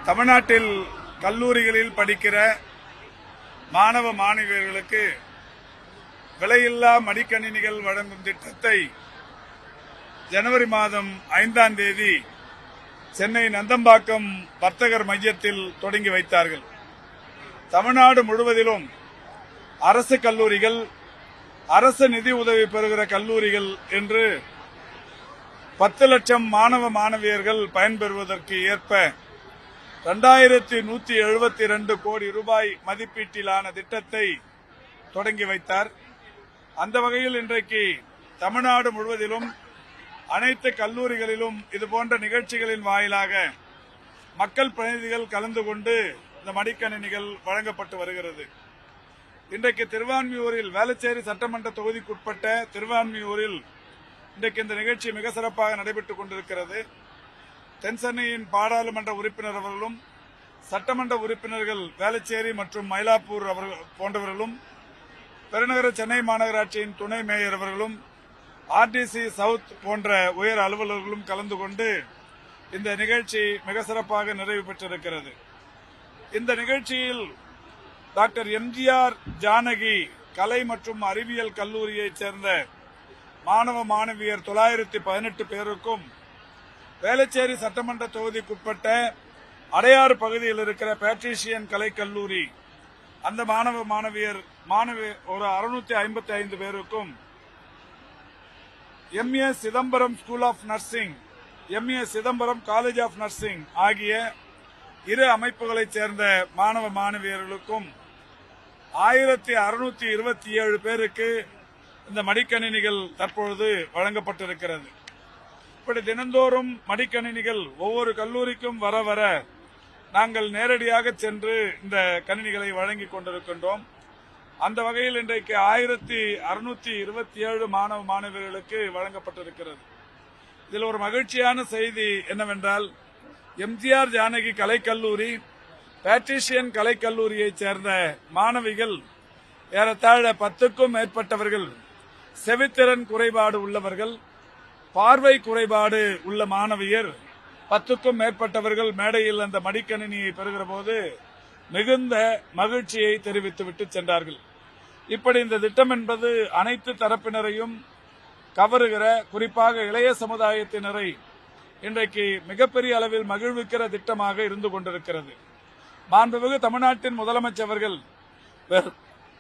தமிழ்நாட்டில் கல்லூரிகளில் படிக்கிற மாணவ மாணவியர்களுக்கு விலையில்லா மடிக்கணினிகள் வழங்கும் திட்டத்தை ஜனவரி மாதம் 5ஆம் தேதி சென்னை நந்தம்பாக்கம் வர்த்தகர் மையத்தில் தொடங்கி வைத்தார்கள். தமிழ்நாடு முழுவதிலும் அரசு கல்லூரிகள், அரசு நிதி உதவி பெறுகிற கல்லூரிகள் என்று 10 லட்சம் மாணவ மாணவியர்கள் பயன்பெறுவதற்கு ஏற்ப 2172 கோடி ரூபாய் மதிப்பீட்டிலான திட்டத்தை தொடங்கி வைத்தார். அந்த வகையில் இன்றைக்கு தமிழ்நாடு முழுவதிலும் அனைத்து கல்லூரிகளிலும் இதுபோன்ற நிகழ்ச்சிகளின் வாயிலாக மக்கள் பிரதிநிதிகள் கலந்து கொண்டு இந்த மடிக்கணினிகள் வழங்கப்பட்டு வருகிறது. இன்றைக்கு திருவான்மியூரில் வேளச்சேரி சட்டமன்ற தொகுதிக்குட்பட்ட திருவான்மியூரில் இன்றைக்கு இந்த நிகழ்ச்சி மிக சிறப்பாக நடைபெற்றுக் கொண்டிருக்கிறது. தென்சென்னையின் பாராளுமன்ற உறுப்பினர் அவர்களும், சட்டமன்ற உறுப்பினர்கள் வேளச்சேரி மற்றும் மயிலாப்பூர் போன்றவர்களும், பெருநகர சென்னை மாநகராட்சியின் துணை மேயர் அவர்களும், ஆர்டிசி சவுத் போன்ற உயர் அலுவலர்களும் கலந்து கொண்டு இந்த நிகழ்ச்சி மிக சிறப்பாக நிறைவு பெற்றிருக்கிறது. இந்த நிகழ்ச்சியில் டாக்டர் எம்ஜிஆர் ஜானகி கலை மற்றும் அறிவியல் கல்லூரியைச் சேர்ந்த மாணவ மாணவியர் 918 பேருக்கும், வேளச்சேரி சட்டமன்ற தொகுதிக்குட்பட்ட அடையாறு பகுதியில் இருக்கிற பேட்ரிஷியன் கலைக்கல்லூரி அந்த மாணவ மாணவியர் ஒரு 655 பேருக்கும், MA Chidambaram school of nursing, MA Chidambaram college of nursing ஆகிய இரு அமைப்புகளைச் சேர்ந்த மாணவ மாணவியர்களுக்கும் 1627 பேருக்கு இந்த மடிக்கணினிகள் தற்பொழுது வழங்கப்பட்டிருக்கிறது. இப்படி தினந்தோறும் மடிக்கணினிகள் ஒவ்வொரு கல்லூரிக்கும் வர வர நாங்கள் நேரடியாக சென்று இந்த கணினிகளை வழங்கிக் கொண்டிருக்கின்றோம். அந்த வகையில் இன்றைக்கு 1627 மாணவ மாணவியர்களுக்கு வழங்கப்பட்டிருக்கிறது. இதில் ஒரு மகிழ்ச்சியான செய்தி என்னவென்றால், எம்ஜிஆர் ஜானகி கலைக்கல்லூரி, பேட்ரிஷியன் கலைக்கல்லூரியைச் சேர்ந்த மாணவிகள் ஏறத்தாழ 10க்கும் மேற்பட்டவர்கள் செவித்திறன் குறைபாடு உள்ளவர்கள், பார்வை குறைபாடு உள்ள மாணவியர் 10க்கும் மேற்பட்டவர்கள் மேடையில் அந்த மடிக்கணினியை பெறுகிற போது மிகுந்த மகிழ்ச்சியை தெரிவித்துவிட்டு சென்றார்கள். இப்படி இந்த திட்டம் என்பது அனைத்து தரப்பினரையும் கவருகிற, குறிப்பாக இளைய சமுதாயத்தினரை இன்றைக்கு மிகப்பெரிய அளவில் மகிழ்விக்கிற திட்டமாக இருந்து கொண்டிருக்கிறது. மாண்புமிகு தமிழ்நாட்டின் முதலமைச்சர்கள்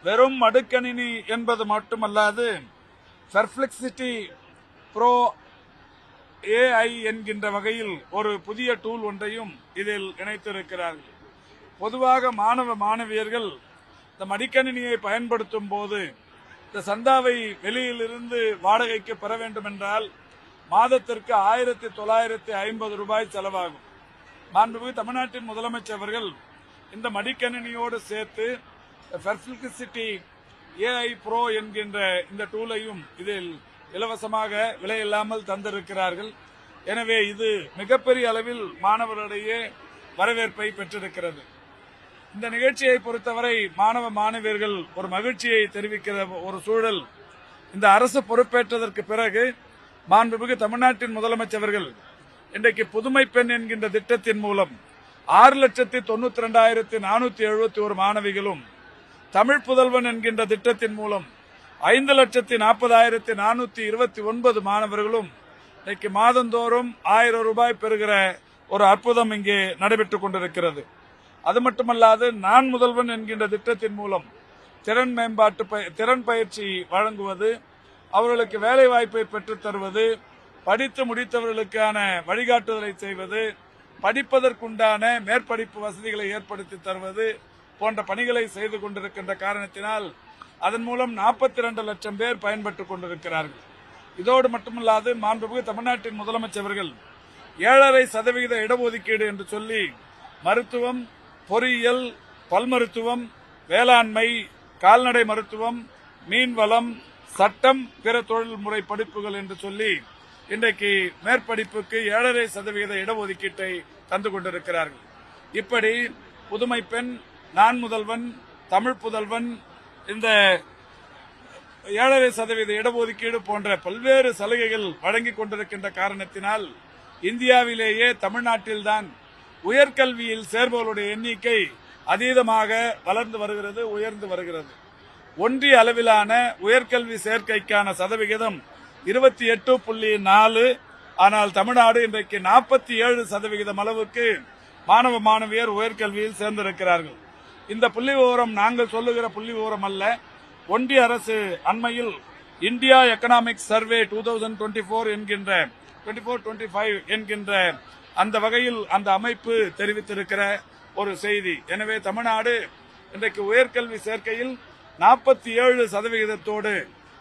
வெறும் மடிக்கணினி என்பது மட்டுமல்லாது பெர்ப்ளெக்சிட்டி ப்ரோ AI என்கின்ற வகையில் ஒரு புதிய டூல் ஒன்றையும் இதில் இணைத்திருக்கிறார்கள். பொதுவாக மாணவ மாணவியர்கள் இந்த மடிக்கணினியை பயன்படுத்தும் போது இந்த சந்தாவை வெளியிலிருந்து வாடகைக்கு பெற வேண்டும் என்றால் மாதத்திற்கு 1950 ரூபாய் செலவாகும். மாண்புமிகு தமிழ்நாட்டின் முதலமைச்சர்கள் இந்த மடிக்கணினியோடு சேர்த்து பெர்ப்ளெக்சிட்டி AI ப்ரோ என்கின்ற இந்த டூலையும் இதில் இலவசமாக விலையில்லாமல் தந்திருக்கிறார்கள். எனவே இது மிகப்பெரிய அளவில் மாணவர்களிடையே வரவேற்பை பெற்றிருக்கிறது. இந்த நிகழ்ச்சியை பொறுத்தவரை மாணவ மாணவியர்கள் ஒரு மகிழ்ச்சியை தெரிவிக்கிற ஒரு சூழல் இந்த அரசு பொறுப்பேற்றதற்கு பிறகு மாண்புமிகு தமிழ்நாட்டின் முதலமைச்சர்கள் இன்றைக்கு புதுமை பெண் என்கின்ற திட்டத்தின் மூலம் 6,92,471 மாணவிகளும், தமிழ் புதல்வன் என்கின்ற திட்டத்தின் மூலம் 5,40,429 மாணவர்களும் இன்றைக்கு மாதந்தோறும் 1000 ரூபாய் பெறுகிற ஒரு அற்புதம் இங்கே நடைபெற்றுக் கொண்டிருக்கிறது. அது மட்டுமல்லாது நான் முதல்வன் என்கின்ற திட்டத்தின் மூலம் திறன் பயிற்சி வழங்குவது, அவர்களுக்கு வேலை வாய்ப்பை பெற்றுத் தருவது, படித்து முடித்தவர்களுக்கான வழிகாட்டுதலை செய்வது, படிப்பதற்குண்டான மேற்படிப்பு வசதிகளை ஏற்படுத்தி தருவது போன்ற பணிகளை செய்து கொண்டிருக்கின்ற காரணத்தினால் அதன் மூலம் 42 லட்சம் பேர் பயன்பெற்றுக் கொண்டிருக்கிறார்கள். இதோடு மட்டுமல்லாது மாண்புமிகு தமிழ்நாட்டின் முதலமைச்சர்கள் 7.5% இடஒதுக்கீடு என்று சொல்லி மருத்துவம், பொறியியல், பல் மருத்துவம், வேளாண்மை, கால்நடை மருத்துவம், மீன்வளம், சட்டம், பிற தொழில்முறை படிப்புகள் என்று சொல்லி இன்றைக்கு மேற்படிப்புக்கு 7.5% இடஒதுக்கீட்டை தந்து கொண்டிருக்கிறார்கள். இப்படி புதுமை பெண், நான் முதல்வன், தமிழ் புதல்வன், இந்த 7.5% இடஒதுக்கீடு போன்ற பல்வேறு சலுகைகள் வழங்கிக் கொண்டிருக்கின்ற காரணத்தினால் இந்தியாவிலேயே தமிழ்நாட்டில்தான் உயர்கல்வியில் சேர்பவர்களுடைய எண்ணிக்கை அதீதமாக வளர்ந்து வருகிறது, உயர்ந்து வருகிறது. ஒன்றிய அளவிலான உயர்கல்வி சேர்க்கைக்கான சதவிகிதம் 28.4. ஆனால் தமிழ்நாடு இன்றைக்கு 47% அளவுக்கு மாணவ மாணவியர் உயர்கல்வியில் சேர்ந்திருக்கிறார்கள். இந்த புள்ளி விவரம் நாங்கள் சொல்லுகிற புள்ளி விவரம் அல்ல. ஒன்றிய அரசு அண்மையில் இந்தியா எக்கனாமிக் சர்வே 2024 என்கின்ற 24-25 என்கின்ற அந்த வகையில் அந்த அமைப்பு தெரிவித்திருக்கிற ஒரு செய்தி. எனவே தமிழ்நாடு இன்றைக்கு உயர்கல்வி சேர்க்கையில் 47%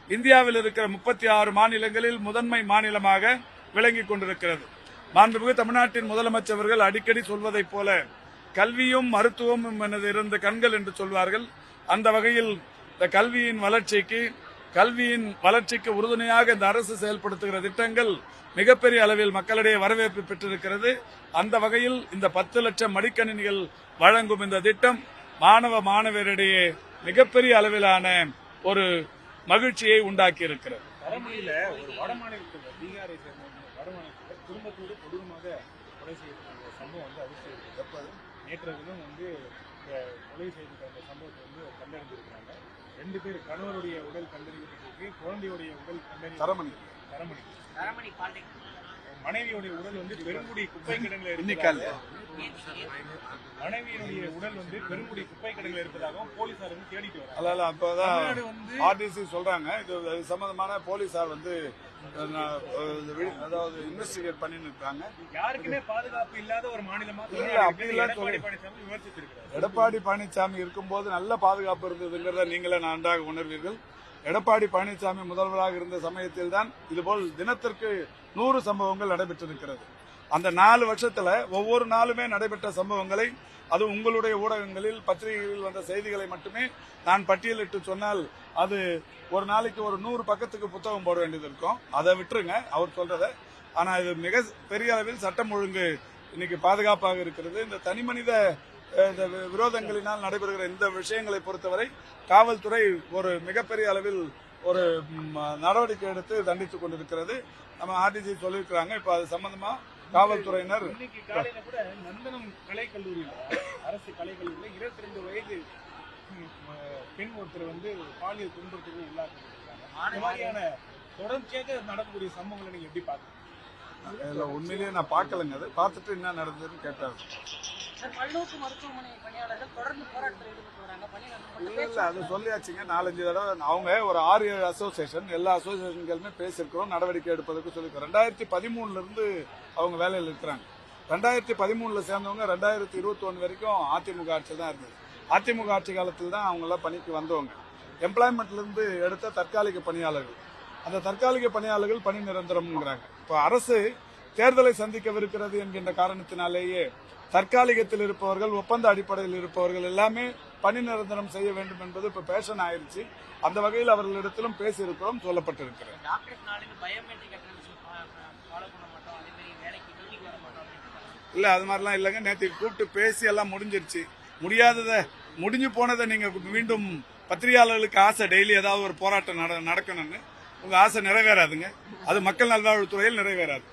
இந்தியாவில் இருக்கிற 36 மாநிலங்களில் முதன்மை மாநிலமாக விளங்கிக் கொண்டிருக்கிறது. மாண்புமிகு தமிழ்நாட்டின் முதலமைச்சர்கள் அடிக்கடி சொல்வதைப் போல கல்வியும் மருத்துவமும் எனது இரண்டு கண்கள் என்று சொல்வார்கள். அந்த வகையில் இந்த கல்வியின் வளர்ச்சிக்கு உறுதுணையாக இந்த அரசு செயல்படுத்துகிற திட்டங்கள் மிகப்பெரிய அளவில் மக்களிடையே வரவேற்பு பெற்றிருக்கிறது. அந்த வகையில் இந்த 10 லட்சம் மடிக்கணினிகள் வழங்கும் இந்த திட்டம் மாணவ மாணவரிடையே மிகப்பெரிய அளவிலான ஒரு மகிழ்ச்சியை உண்டாக்கி இருக்கிறது. தரமணியில ஒரு வடமாநிலத்தில் பீகாரை சேர்ந்த வடமாநிலத்தில் குடும்பத்தோடு கொடூரமாக கொலை செய்யப்பட்ட சம்பவம் அதிர்ச்சி இருக்கு. நேற்று தினம் கொலை செய்யப்பட்ட அந்த சம்பவத்தை கண்டறிந்திருக்கிறாங்க. 2 பேர் கணவருடைய உடல் கண்டறியப்பட்டிருக்கு, குழந்தையுடைய உடல் தரமணி மனைவியுடைய உடல் பெருங்குடி குப்பை கிடங்கில் மனைவியினுடைய உடல் பெருங்குடி குப்பை கிடங்கில் இருப்பதாகவும் போலீசார் தேடிட்டு வராங்க. அப்பதான் ஆர்டிசி சொல்றாங்க. இது சம்பந்தமான போலீசார் அதாவது இன்வெஸ்டிகேட் பண்ணிட்டு இருக்காங்க. யாருக்குமே பாதுகாப்பு இல்லாத ஒரு மாநிலமா எடப்பாடி பழனிசாமி இருக்கும்போது நல்ல பாதுகாப்பு இருந்ததுங்கிறத நீங்களே நன்றாக உணர்வீர்கள். எடப்பாடி பழனிசாமி முதல்வராக இருந்த சமயத்தில் தான் இதுபோல் தினத்திற்கு 100 சம்பவங்கள் நடைபெற்றிருக்கிறது. அந்த 4 வருஷத்துல ஒவ்வொரு நாளுமே நடைபெற்ற சம்பவங்களை, அது உங்களுடைய ஊடகங்களில் பத்திரிகைகளில் வந்த செய்திகளை மட்டுமே நான் பட்டியலிட்டு சொன்னால் அது ஒரு நாளைக்கு ஒரு 100 பக்கத்துக்கு புத்தகம் போட வேண்டியது இருக்கும். அதை விட்டுருங்க அவர் சொல்றத. ஆனா இது மிக பெரிய அளவில் சட்டம் ஒழுங்கு இன்னைக்கு பாதுகாப்பாக இருக்கிறது. இந்த தனிமனித விரோதங்களினால் நடைபெறுகிற இந்த விஷயங்களை பொறுத்தவரை காவல்துறை ஒரு மிகப்பெரிய அளவில் ஒரு நடவடிக்கை எடுத்து தண்டித்துக் கொண்டிருக்கிறது. நம்ம ஆர்டிசி சொல்லியிருக்கிறாங்க. இப்ப அது சம்பந்தமா காவல்துறையினர் இன்னைக்கு காலையில கூட நந்தனம் கலைக்கல்லூரியில், அரசு கலைக்கல்லூரியில் 22 வயது பெண் ஒருத்தர் பாலியல் துன்புறுத்தலுக்கு உள்ளாக்கிருக்காங்க. இந்த மாதிரியான தொடர்ச்சியாக நடக்கக்கூடிய சம்பவங்களை நீங்க எப்படி பாக்குறீங்க? உண்மையிலேயே நான் பார்க்கலங்க. அது பார்த்துட்டு என்ன நடந்ததுன்னு கேட்டாரு. இல்ல அது சொல்லியாச்சுங்க. 4-5 தடவை அவங்க ஒரு 6-7 அசோசியேஷன், எல்லா அசோசியேஷன்களுமே பேசியிருக்கிறோம், நடவடிக்கை எடுப்பதற்கு சொல்லியிருக்கோம். 2013 இருந்து அவங்க வேலையில் இருக்கிறாங்க. 2013 சேர்ந்தவங்க 2021 வரைக்கும் அதிமுக ஆட்சி தான் இருந்தது. அதிமுக ஆட்சி காலத்தில் தான் அவங்க எல்லாம் பணிக்கு வந்தவங்க. எம்ப்ளாய்மெண்ட்ல இருந்து எடுத்த தற்காலிக பணியாளர்கள். அந்த தற்காலிக பணியாளர்கள் பணி நிரந்தரம்ங்கிறாங்க. இப்போ அரசு தேர்தலை சந்திக்கவிருக்கிறது என்கின்ற காரணத்தினாலேயே தற்காலிகத்தில் இருப்பவர்கள், ஒப்பந்த அடிப்படையில் இருப்பவர்கள் எல்லாமே பணி நிரந்தரம் செய்ய வேண்டும் என்பது இப்ப பேஷன் ஆயிருச்சு. அந்த வகையில் அவர்களிடத்திலும் பேசியிருக்கிறோம், சொல்லப்பட்டிருக்கிறது. இல்ல அது மாதிரிலாம் இல்லைங்க. நேற்று கூப்பிட்டு பேசி எல்லாம் முடிஞ்சிருச்சு. முடிஞ்சு போனதை நீங்க மீண்டும் பத்திரிகையாளர்களுக்கு ஆசை டெய்லி ஏதாவது ஒரு போராட்டம் நடக்கணும்னு உங்க ஆசை நிறைவேறாதுங்க. அது மக்கள் நல்வாழ்வுத்துறையில் நிறைவேறாது.